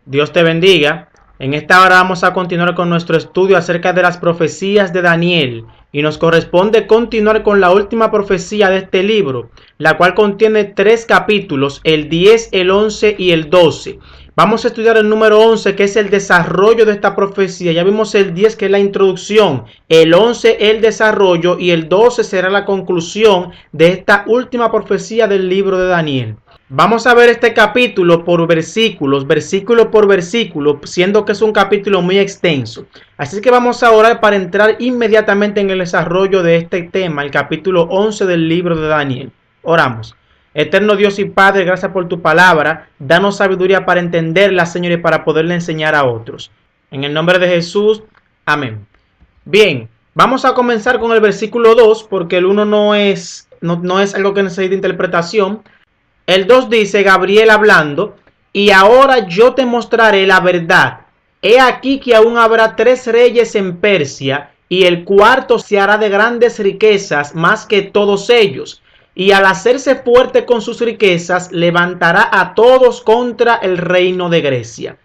Dios te bendiga. En esta hora vamos a continuar con nuestro estudio acerca de las profecías de Daniel y nos corresponde continuar con la última profecía de este libro, la cual contiene 3 capítulos, el 10, el 11 y el 12. Vamos a estudiar el número 11, que es el desarrollo de esta profecía. Ya vimos el 10, que es la introducción, el 11 el desarrollo y el 12 será la conclusión de esta última profecía del libro de Daniel. Vamos a ver este capítulo por versículos, versículo por versículo, siendo que es un capítulo muy extenso. Así que vamos a orar para entrar inmediatamente en el desarrollo de este tema, el capítulo 11 del libro de Daniel. Oramos. Eterno Dios y Padre, gracias por tu palabra. Danos sabiduría para entenderla, Señor, y para poderla enseñar a otros. En el nombre de Jesús, amén. Bien, vamos a comenzar con el versículo 2, porque el 1 no es algo que necesite interpretación. El 2 dice, Gabriel hablando, y ahora yo te mostraré la verdad. He aquí que aún habrá 3 reyes en Persia, y el cuarto se hará de grandes riquezas más que todos ellos. Y al hacerse fuerte con sus riquezas, levantará a todos contra el reino de Grecia.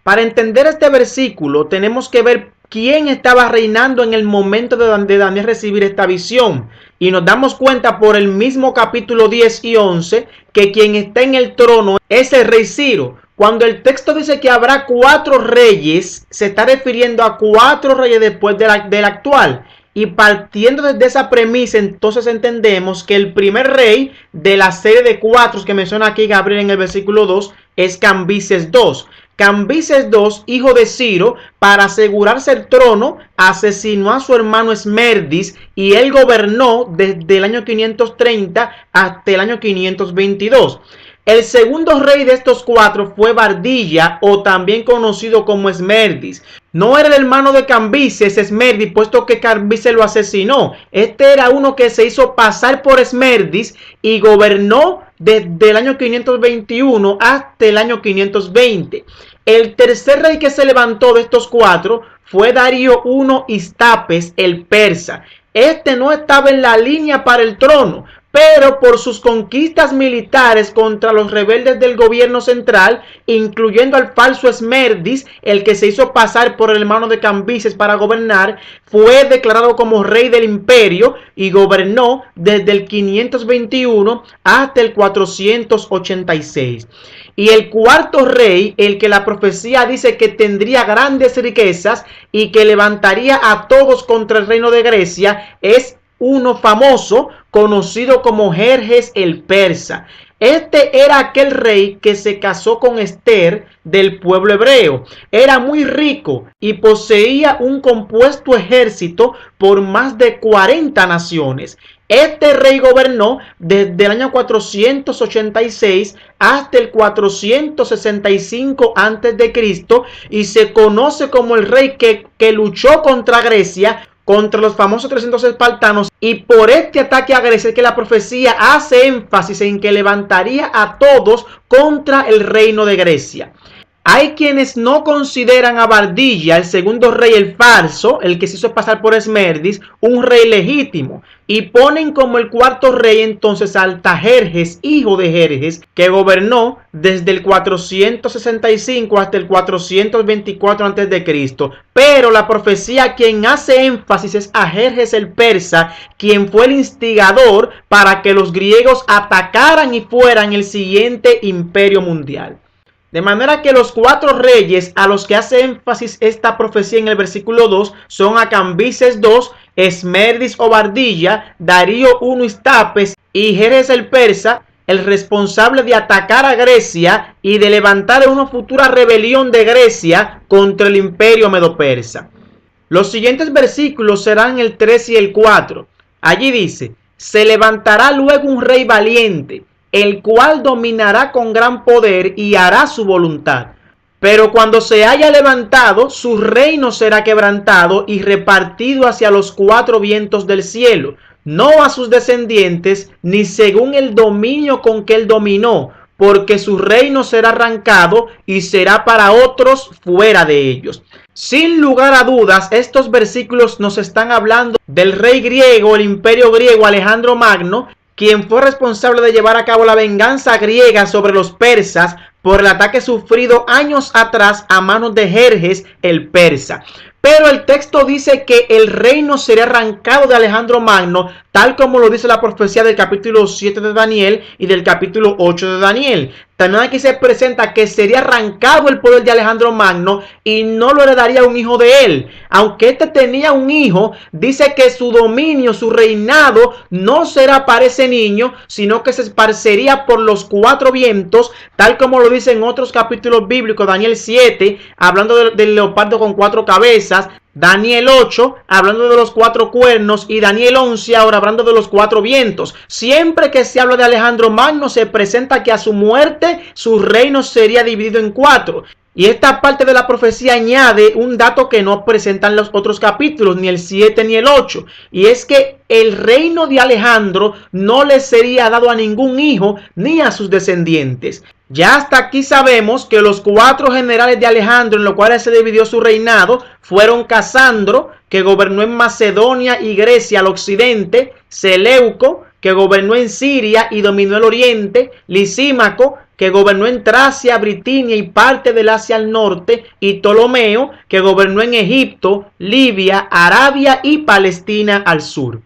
Para entender este versículo, tenemos que ver quién estaba reinando en el momento de Daniel recibir esta visión. Y nos damos cuenta por el mismo capítulo 10 y 11 que quien está en el trono es el rey Ciro. Cuando el texto dice que habrá 4 reyes, se está refiriendo a 4 reyes después del actual. Y partiendo desde esa premisa, entonces entendemos que el primer rey de la serie de 4 que menciona aquí Gabriel en el versículo 2 es Cambises II. Cambises II, hijo de Ciro, para asegurarse el trono, asesinó a su hermano Esmerdis y él gobernó desde el año 530 hasta el año 522. El segundo rey de estos 4 fue Bardilla, o también conocido como Esmerdis. No era el hermano de Cambises, Esmerdis, puesto que Cambises lo asesinó. Este era uno que se hizo pasar por Esmerdis y gobernó desde el año 521 hasta el año 520. El tercer rey que se levantó de estos 4 fue Darío I Istapes, el persa. Este no estaba en la línea para el trono, pero por sus conquistas militares contra los rebeldes del gobierno central, incluyendo al falso Esmerdis, el que se hizo pasar por el hermano de Cambises para gobernar, fue declarado como rey del imperio y gobernó desde el 521 hasta el 486. Y el cuarto rey, el que la profecía dice que tendría grandes riquezas y que levantaría a todos contra el reino de Grecia, es uno famoso conocido como Jerjes el persa. Este era aquel rey que se casó con Esther del pueblo hebreo. Era muy rico y poseía un compuesto ejército por más de 40 naciones. Este rey gobernó desde el año 486 hasta el 465 a.C. y se conoce como el rey que luchó contra Grecia, contra los famosos 300 espartanos, y por este ataque a Grecia es que la profecía hace énfasis en que levantaría a todos contra el reino de Grecia. Hay quienes no consideran a Bardilla, el segundo rey, el falso, el que se hizo pasar por Esmerdis, un rey legítimo, y ponen como el cuarto rey entonces a Artajerjes, hijo de Jerjes, que gobernó desde el 465 hasta el 424 a.C. Pero la profecía quien hace énfasis es a Jerjes el persa, quien fue el instigador para que los griegos atacaran y fueran el siguiente imperio mundial. De manera que los 4 reyes a los que hace énfasis esta profecía en el versículo 2 son a Cambises II, Esmerdis o Bardilla, Darío I Istapes y Jerjes el persa, el responsable de atacar a Grecia y de levantar una futura rebelión de Grecia contra el imperio medo-persa. Los siguientes versículos serán el 3 y el 4. Allí dice, se levantará luego un rey valiente, el cual dominará con gran poder y hará su voluntad. Pero cuando se haya levantado, su reino será quebrantado y repartido hacia los 4 vientos del cielo, no a sus descendientes, ni según el dominio con que él dominó, porque su reino será arrancado y será para otros fuera de ellos. Sin lugar a dudas, estos versículos nos están hablando del rey griego, el imperio griego Alejandro Magno, quien fue responsable de llevar a cabo la venganza griega sobre los persas por el ataque sufrido años atrás a manos de Jerjes el persa. Pero el texto dice que el reino sería arrancado de Alejandro Magno, tal como lo dice la profecía del capítulo 7 de Daniel y del capítulo 8 de Daniel. También aquí se presenta que sería arrancado el poder de Alejandro Magno y no lo heredaría un hijo de él. Aunque este tenía un hijo, dice que su dominio, su reinado, no será para ese niño, sino que se esparcería por los 4 vientos, tal como lo dice en otros capítulos bíblicos, Daniel 7, hablando del leopardo con 4 cabezas, Daniel 8, hablando de los 4 cuernos, y Daniel 11, ahora hablando de los 4 vientos. Siempre que se habla de Alejandro Magno, se presenta que a su muerte su reino sería dividido en 4. Y esta parte de la profecía añade un dato que no presentan los otros capítulos, ni el 7 ni el 8. Y es que el reino de Alejandro no le sería dado a ningún hijo ni a sus descendientes. Ya hasta aquí sabemos que los 4 generales de Alejandro, en los cuales se dividió su reinado, fueron Casandro, que gobernó en Macedonia y Grecia al occidente; Seleuco, que gobernó en Siria y dominó el oriente; Lisímaco, que gobernó en Tracia, Britinia y parte del Asia al norte; y Ptolomeo, que gobernó en Egipto, Libia, Arabia y Palestina al sur.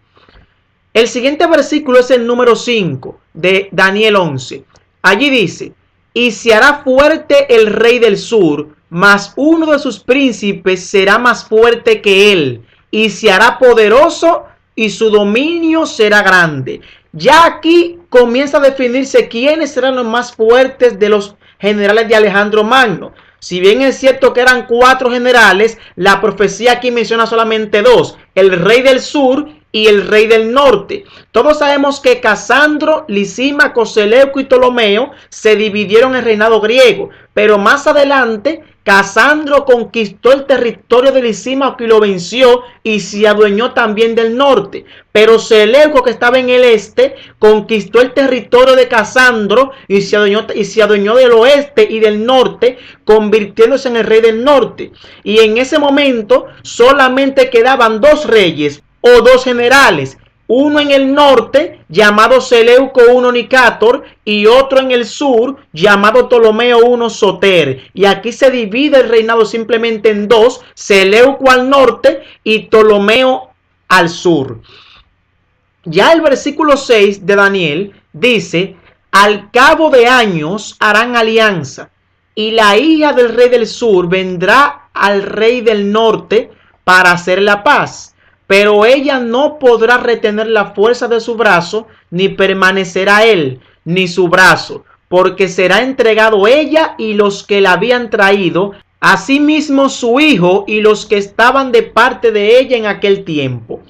El siguiente versículo es el número 5 de Daniel 11. Allí dice: y se hará fuerte el rey del sur, mas uno de sus príncipes será más fuerte que él, y se hará poderoso, y su dominio será grande. Ya aquí comienza a definirse quiénes serán los más fuertes de los generales de Alejandro Magno. Si bien es cierto que eran 4 generales, la profecía aquí menciona solamente 2, el rey del sur y el rey del norte. Todos sabemos que Casandro, Lisímaco, Seleuco y Ptolomeo se dividieron el reinado griego, pero más adelante Casandro conquistó el territorio de Lisímaco y lo venció, y se adueñó también del norte. Pero Seleuco, que estaba en el este, conquistó el territorio de Casandro y se adueñó del oeste y del norte, convirtiéndose en el rey del norte. Y en ese momento solamente quedaban 2 reyes o 2 generales, uno en el norte llamado Seleuco I Nicator y otro en el sur llamado Ptolomeo I Soter. Y aquí se divide el reinado simplemente en 2, Seleuco al norte y Ptolomeo al sur. Ya el versículo 6 de Daniel dice: al cabo de años harán alianza, y la hija del rey del sur vendrá al rey del norte para hacer la paz. Pero ella no podrá retener la fuerza de su brazo, ni permanecerá él, ni su brazo, porque será entregado ella y los que la habían traído, asimismo su hijo y los que estaban de parte de ella en aquel tiempo.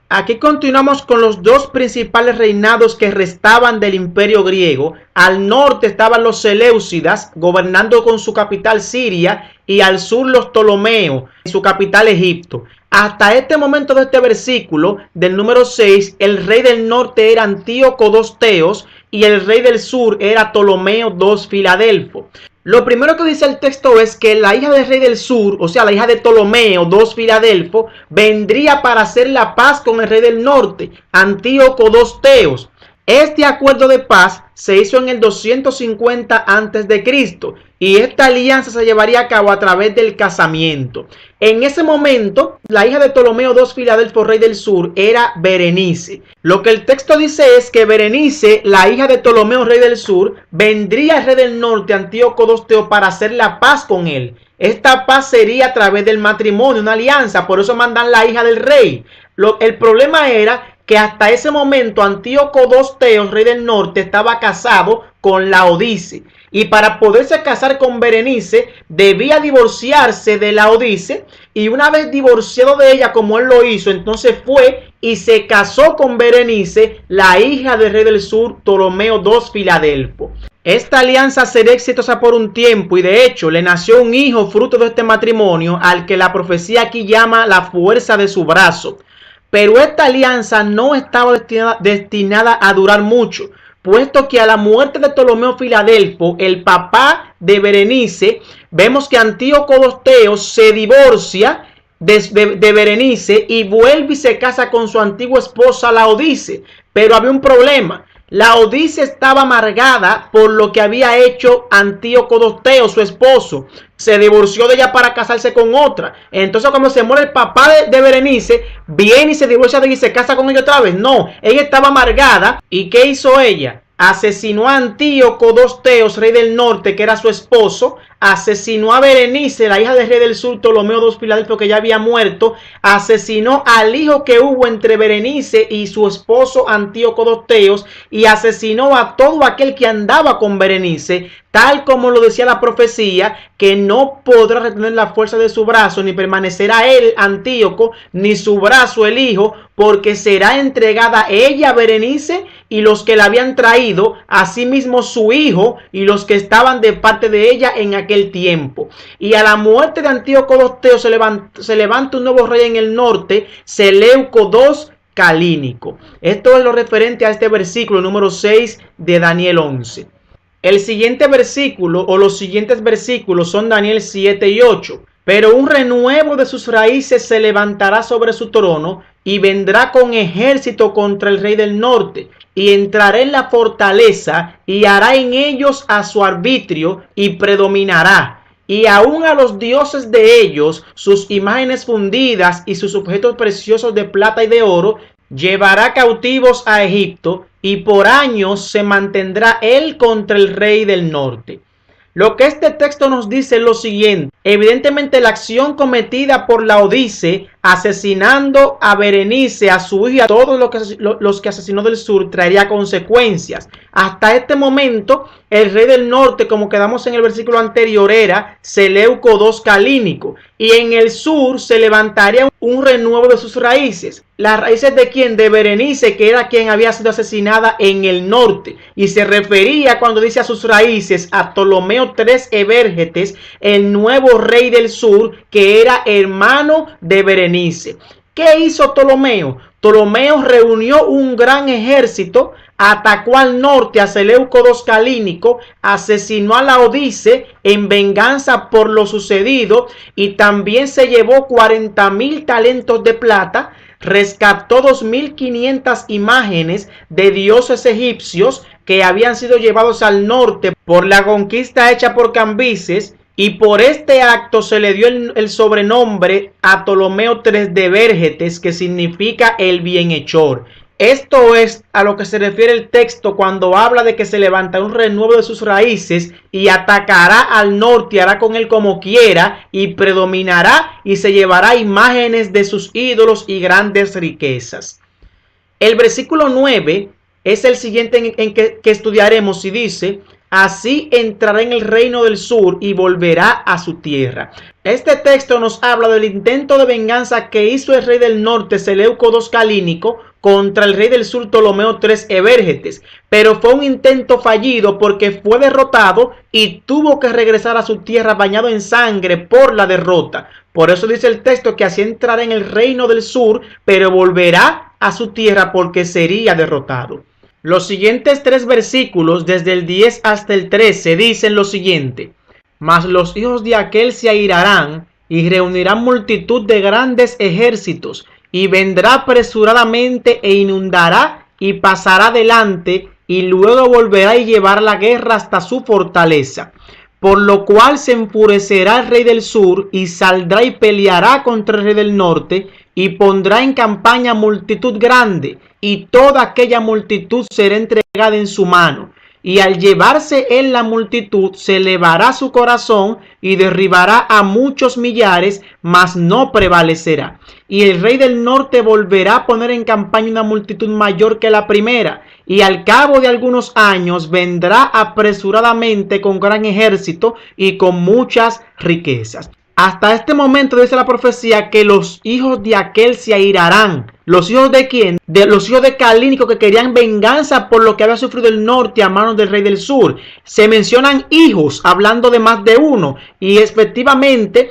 Aquí continuamos con los 2 principales reinados que restaban del imperio griego. Al norte estaban los Seleucidas, gobernando con su capital Siria, y al sur los Ptolomeos, su capital Egipto. Hasta este momento de este versículo, del número 6, el rey del norte era Antíoco II Teos y el rey del sur era Ptolomeo II Filadelfo. Lo primero que dice el texto es que la hija del rey del sur, o sea, la hija de Ptolomeo II Filadelfo, vendría para hacer la paz con el rey del norte, Antíoco II Teos. Este acuerdo de paz se hizo en el 250 a.C. y esta alianza se llevaría a cabo a través del casamiento. En ese momento, la hija de Ptolomeo II Filadelfo, rey del sur, era Berenice. Lo que el texto dice es que Berenice, la hija de Ptolomeo, rey del sur, vendría al rey del norte, Antíoco II Teos, para hacer la paz con él. Esta paz sería a través del matrimonio, una alianza, por eso mandan la hija del rey. El problema era que hasta ese momento Antíoco II Teos, rey del norte, estaba casado con Laodice. Y para poderse casar con Berenice, debía divorciarse de Laodice. Y una vez divorciado de ella, como él lo hizo, entonces fue y se casó con Berenice, la hija del rey del sur, Ptolomeo II Filadelfo. Esta alianza sería exitosa por un tiempo y de hecho le nació un hijo fruto de este matrimonio, al que la profecía aquí llama la fuerza de su brazo. Pero esta alianza no estaba destinada a durar mucho, puesto que a la muerte de Ptolomeo Filadelfo, el papá de Berenice, vemos que Antíoco II Teos se divorcia de Berenice y vuelve y se casa con su antigua esposa Laodice. Pero había un problema. Laodice estaba amargada por lo que había hecho Antíoco Dosteo, su esposo. Se divorció de ella para casarse con otra. Entonces cuando se muere el papá de Berenice, viene y se divorcia de ella y se casa con ella otra vez. No, ella estaba amargada. ¿Y qué hizo ella? Asesinó a Antíoco Dosteos, rey del norte, que era su esposo. Asesinó a Berenice, la hija del rey del sur, Ptolomeo II Filadelfo, que ya había muerto. Asesinó al hijo que hubo entre Berenice y su esposo Antíoco Dosteos. Y asesinó a todo aquel que andaba con Berenice, tal como lo decía la profecía, que no podrá retener la fuerza de su brazo, ni permanecerá él, Antíoco, ni su brazo, el hijo, porque será entregada ella, Berenice, y los que la habían traído, asimismo su hijo, y los que estaban de parte de ella en aquel tiempo. Y a la muerte de Antíoco Dosteo se levanta un nuevo rey en el norte, Seleuco II Calínico. Esto es lo referente a este versículo número 6 de Daniel 11. El siguiente versículo o los siguientes versículos son Daniel 7 y 8. Pero un renuevo de sus raíces se levantará sobre su trono y vendrá con ejército contra el rey del norte y entrará en la fortaleza y hará en ellos a su arbitrio y predominará. Y aun a los dioses de ellos, sus imágenes fundidas y sus objetos preciosos de plata y de oro, llevará cautivos a Egipto, y por años se mantendrá él contra el rey del norte. Lo que este texto nos dice es lo siguiente. Evidentemente la acción cometida por Laodice, asesinando a Berenice, a su hija y a todos los que asesinó del sur, traería consecuencias. Hasta este momento, el rey del norte, como quedamos en el versículo anterior, era Seleuco II Calínico. Y en el sur se levantaría un renuevo de sus raíces. ¿Las raíces de quién? De Berenice, que era quien había sido asesinada en el norte. Y se refería, cuando dice a sus raíces, a Ptolomeo III Evérgetes, el nuevo rey del sur, que era hermano de Berenice. ¿Qué hizo Ptolomeo? Ptolomeo reunió un gran ejército, atacó al norte a Seleuco II Calínico, asesinó a Laodice en venganza por lo sucedido y también se llevó 40,000 talentos de plata, rescató 2,500 imágenes de dioses egipcios que habían sido llevados al norte por la conquista hecha por Cambises. Y por este acto se le dio el sobrenombre a Ptolomeo III de Evérgetes, que significa el bienhechor. Esto es a lo que se refiere el texto cuando habla de que se levanta un renuevo de sus raíces y atacará al norte y hará con él como quiera y predominará y se llevará imágenes de sus ídolos y grandes riquezas. El versículo 9 es el siguiente en que estudiaremos y dice: así entrará en el reino del sur y volverá a su tierra. Este texto nos habla del intento de venganza que hizo el rey del norte, Seleuco II Calínico, contra el rey del sur, Ptolomeo III Evérgetes. Pero fue un intento fallido porque fue derrotado y tuvo que regresar a su tierra bañado en sangre por la derrota. Por eso dice el texto que así entrará en el reino del sur, pero volverá a su tierra porque sería derrotado. Los siguientes 3 versículos, desde el 10 hasta el 13, dicen lo siguiente: mas los hijos de aquel se airarán y reunirán multitud de grandes ejércitos, y vendrá apresuradamente e inundará y pasará delante, y luego volverá y llevará la guerra hasta su fortaleza. Por lo cual se enfurecerá el rey del sur y saldrá y peleará contra el rey del norte y pondrá en campaña multitud grande, y toda aquella multitud será entregada en su mano. Y al llevarse él la multitud, se elevará su corazón y derribará a muchos millares, mas no prevalecerá. Y el rey del norte volverá a poner en campaña una multitud mayor que la primera, y al cabo de algunos años vendrá apresuradamente con gran ejército y con muchas riquezas. Hasta este momento dice la profecía que los hijos de aquel se airarán. ¿Los hijos de quién? De los hijos de Calínico, que querían venganza por lo que había sufrido el norte a manos del rey del sur. Se mencionan hijos, hablando de más de uno. Y efectivamente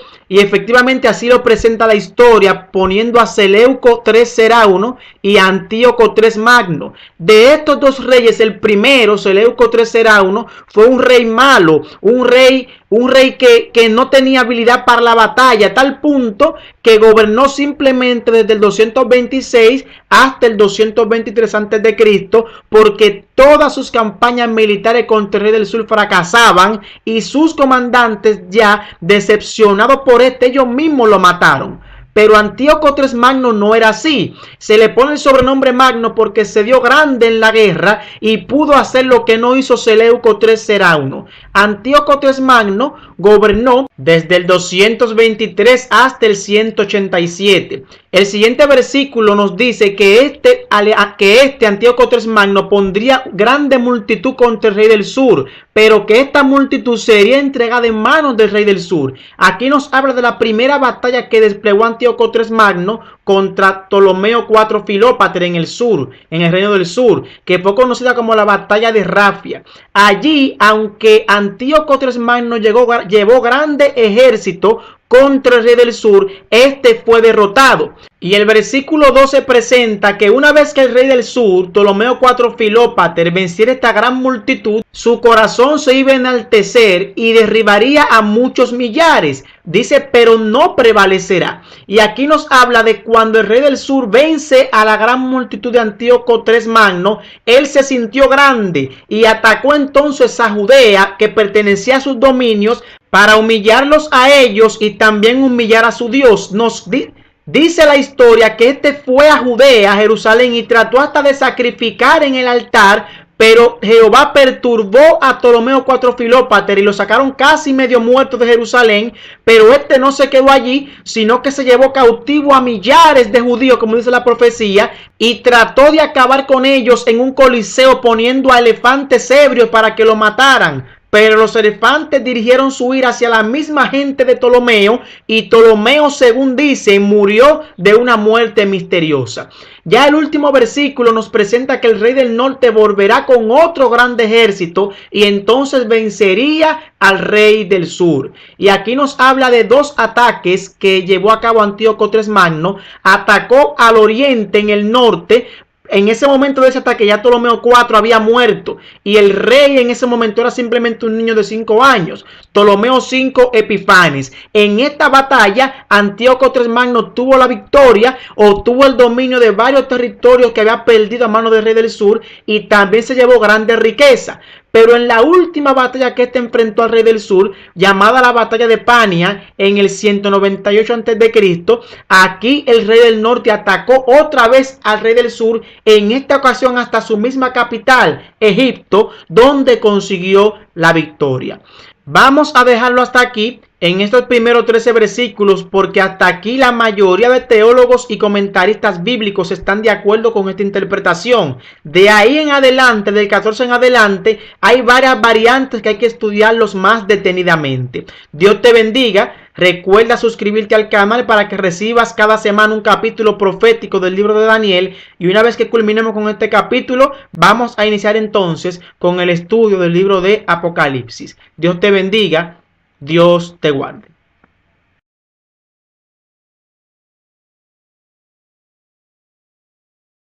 así lo presenta la historia, poniendo a Seleuco III Serauno y a Antíoco III Magno. De estos dos reyes, el primero, Seleuco III Serauno, fue un rey malo, un rey que no tenía habilidad para la batalla, a tal punto que gobernó simplemente desde el 226 216 hasta el 223 a.C., porque todas sus campañas militares contra el rey del sur fracasaban y sus comandantes, ya decepcionados por ellos mismos lo mataron. Pero Antíoco III Magno no era así. Se le pone el sobrenombre Magno porque se dio grande en la guerra y pudo hacer lo que no hizo Seleuco III Serauno. Antíoco III Magno gobernó desde el 223 hasta el 187. El siguiente versículo nos dice que Antíoco III Magno pondría grande multitud contra el rey del sur, pero que esta multitud sería entregada en manos del rey del sur. Aquí nos habla de la primera batalla que desplegó Antíoco III Magno contra Ptolomeo IV Filópater en el sur, en el reino del sur, que fue conocida como la batalla de Rafia. Allí, aunque Antíoco III Magno llevó grande ejército contra el rey del sur, este fue derrotado. Y el versículo 12 presenta que una vez que el rey del sur, Ptolomeo IV Filópater, venciera esta gran multitud, su corazón se iba a enaltecer y derribaría a muchos millares. Dice, pero no prevalecerá. Y aquí nos habla de cuando el rey del sur vence a la gran multitud de Antíoco III Magno, él se sintió grande y atacó entonces a Judea, que pertenecía a sus dominios, para humillarlos a ellos y también humillar a su Dios. Dice la historia que este fue a Judea, a Jerusalén, y trató hasta de sacrificar en el altar, pero Jehová perturbó a Ptolomeo IV Filópater y lo sacaron casi medio muerto de Jerusalén. Pero este no se quedó allí, sino que se llevó cautivo a millares de judíos, como dice la profecía, y trató de acabar con ellos en un coliseo, poniendo a elefantes ebrios para que lo mataran. Pero los elefantes dirigieron su ira hacia la misma gente de Ptolomeo, y Ptolomeo, según dice, murió de una muerte misteriosa. Ya el último versículo nos presenta que el rey del norte volverá con otro grande ejército y entonces vencería al rey del sur. Y aquí nos habla de dos ataques que llevó a cabo Antíoco III Magno. Atacó al oriente, en el norte. En ese momento de ese ataque ya Ptolomeo IV había muerto y el rey en ese momento era simplemente un niño de 5 años, Ptolomeo V Epifanes. En esta batalla Antíoco III Magno tuvo la victoria, obtuvo el dominio de varios territorios que había perdido a manos del rey del sur y también se llevó grande riqueza. Pero en la última batalla que este enfrentó al rey del sur, llamada la batalla de Pania, en el 198 a.C., aquí el rey del norte atacó otra vez al rey del sur, en esta ocasión hasta su misma capital, Egipto, donde consiguió la victoria. Vamos a dejarlo hasta aquí en estos primeros 13 versículos, porque hasta aquí la mayoría de teólogos y comentaristas bíblicos están de acuerdo con esta interpretación. De ahí en adelante, del 14 en adelante, hay varias variantes que hay que estudiarlos más detenidamente. Dios te bendiga. Recuerda suscribirte al canal para que recibas cada semana un capítulo profético del libro de Daniel. Y una vez que culminemos con este capítulo, vamos a iniciar entonces con el estudio del libro de Apocalipsis. Dios te bendiga. Dios te guarde.